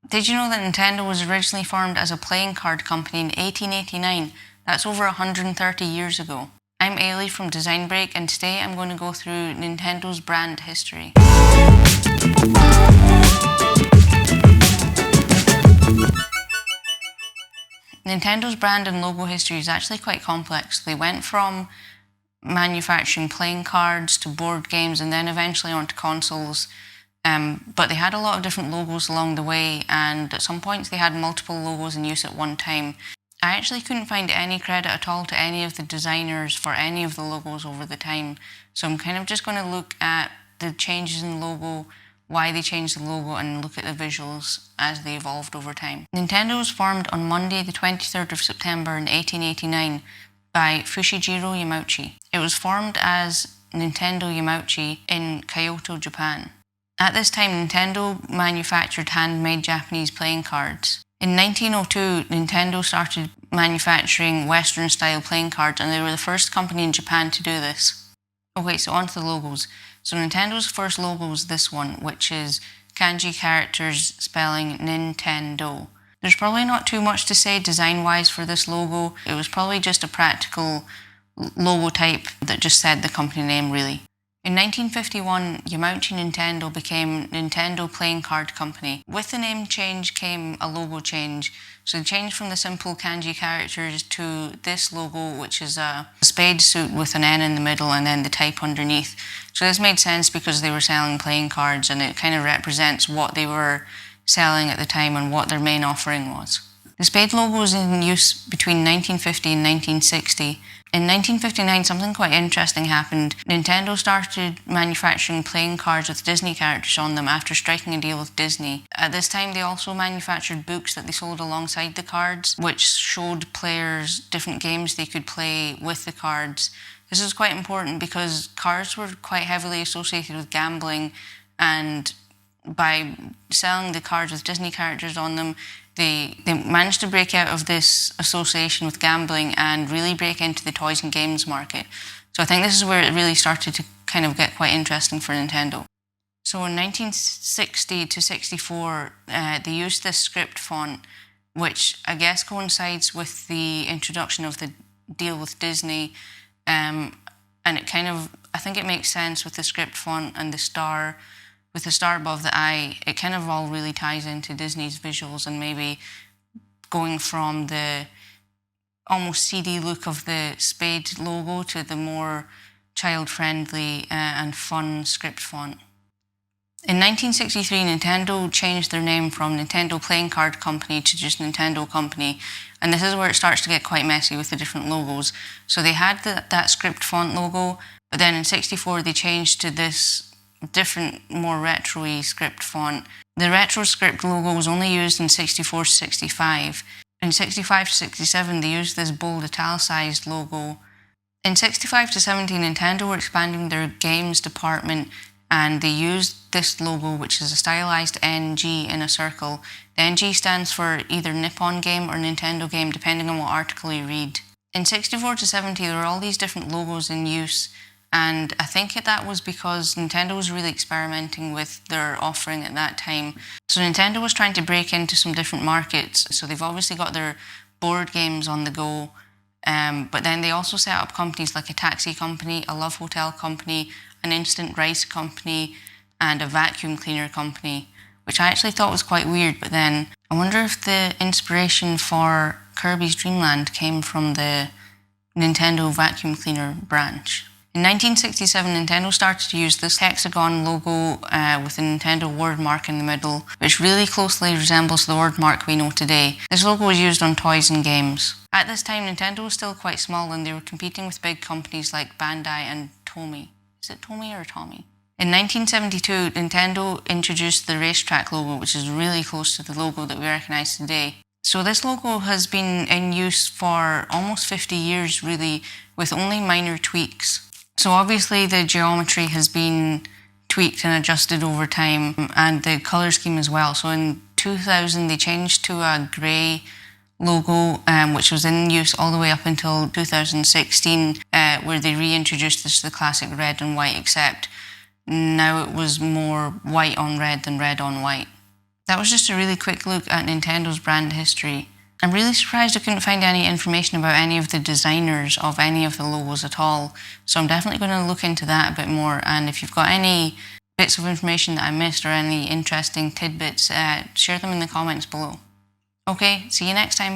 Did you know that Nintendo was originally formed as a playing card company in 1889? That's over 130 years ago. I'm Ailey from Design Break, and today I'm going to go through Nintendo's brand history. Nintendo's brand and logo history is actually quite complex. They went from manufacturing playing cards to board games and then eventually onto consoles. But they had a lot of different logos along the way, and at some points they had multiple logos in use at one time. I actually couldn't find any credit at all to any of the designers for any of the logos over the time, so I'm kind of just going to look at the changes in the logo, why they changed the logo, and look at the visuals as they evolved over time. Nintendo was formed on Monday the 23rd of September in 1889 by Fushijiro Yamauchi. It was formed as Nintendo Yamauchi in Kyoto, Japan. At this time, Nintendo manufactured handmade Japanese playing cards. In 1902, Nintendo started manufacturing Western-style playing cards, and they were the first company in Japan to do this. Okay, so on to the logos. So Nintendo's first logo was this one, which is Kanji characters spelling Nintendo. There's probably not too much to say design-wise for this logo. It was probably just a practical logo type that just said the company name, really. In 1951, Yamauchi Nintendo became Nintendo Playing Card Company. With the name change came a logo change. So they changed from the simple kanji characters to this logo, which is a spade suit with an N in the middle and then the type underneath. So this made sense because they were selling playing cards, and it kind of represents what they were selling at the time and what their main offering was. The Spade logo was in use between 1950 and 1960. In 1959, something quite interesting happened. Nintendo started manufacturing playing cards with Disney characters on them after striking a deal with Disney. At this time, they also manufactured books that they sold alongside the cards, which showed players different games they could play with the cards. This is quite important because cards were quite heavily associated with gambling, and by selling the cards with Disney characters on them, they managed to break out of this association with gambling and really break into the toys and games market. So I think this is where it really started to kind of get quite interesting for Nintendo. So in 1960 to 64, they used this script font, which I guess coincides with the introduction of the deal with Disney. And it kind of, I think it makes sense with the script font and the star. With the star above the eye, it kind of all really ties into Disney's visuals, and maybe going from the almost seedy look of the Spade logo to the more child-friendly and fun script font. In 1963, Nintendo changed their name from Nintendo Playing Card Company to just Nintendo Company, and this is where it starts to get quite messy with the different logos. So they had that script font logo, but then in 64 they changed to this different, more retro-y script font. The retro script logo was only used in 64 to 65. In 65 to 67, they used this bold italicized logo. In 65 to 70, Nintendo were expanding their games department, and they used this logo, which is a stylized NG in a circle. The NG stands for either Nippon Game or Nintendo Game, depending on what article you read. In 64 to 70, there were all these different logos in use, and I think that was because Nintendo was really experimenting with their offering at that time. So Nintendo was trying to break into some different markets. So they've obviously got their board games on the go, but then they also set up companies like a taxi company, a love hotel company, an instant rice company, and a vacuum cleaner company, which I actually thought was quite weird. But then I wonder if the inspiration for Kirby's Dream Land came from the Nintendo vacuum cleaner branch. In 1967, Nintendo started to use this Hexagon logo with the Nintendo word mark in the middle, which really closely resembles the word mark we know today. This logo was used on toys and games. At this time, Nintendo was still quite small, and they were competing with big companies like Bandai and Tomy. Is it Tomy or Tommy? In 1972, Nintendo introduced the Racetrack logo, which is really close to the logo that we recognize today. So this logo has been in use for almost 50 years, really, with only minor tweaks. So obviously the geometry has been tweaked and adjusted over time, and the colour scheme as well. So in 2000 they changed to a grey logo, which was in use all the way up until 2016, where they reintroduced this to the classic red and white, except now it was more white on red than red on white. That was just a really quick look at Nintendo's brand history. I'm really surprised I couldn't find any information about any of the designers of any of the logos at all, so I'm definitely going to look into that a bit more, and if you've got any bits of information that I missed or any interesting tidbits, share them in the comments below. Okay, see you next time.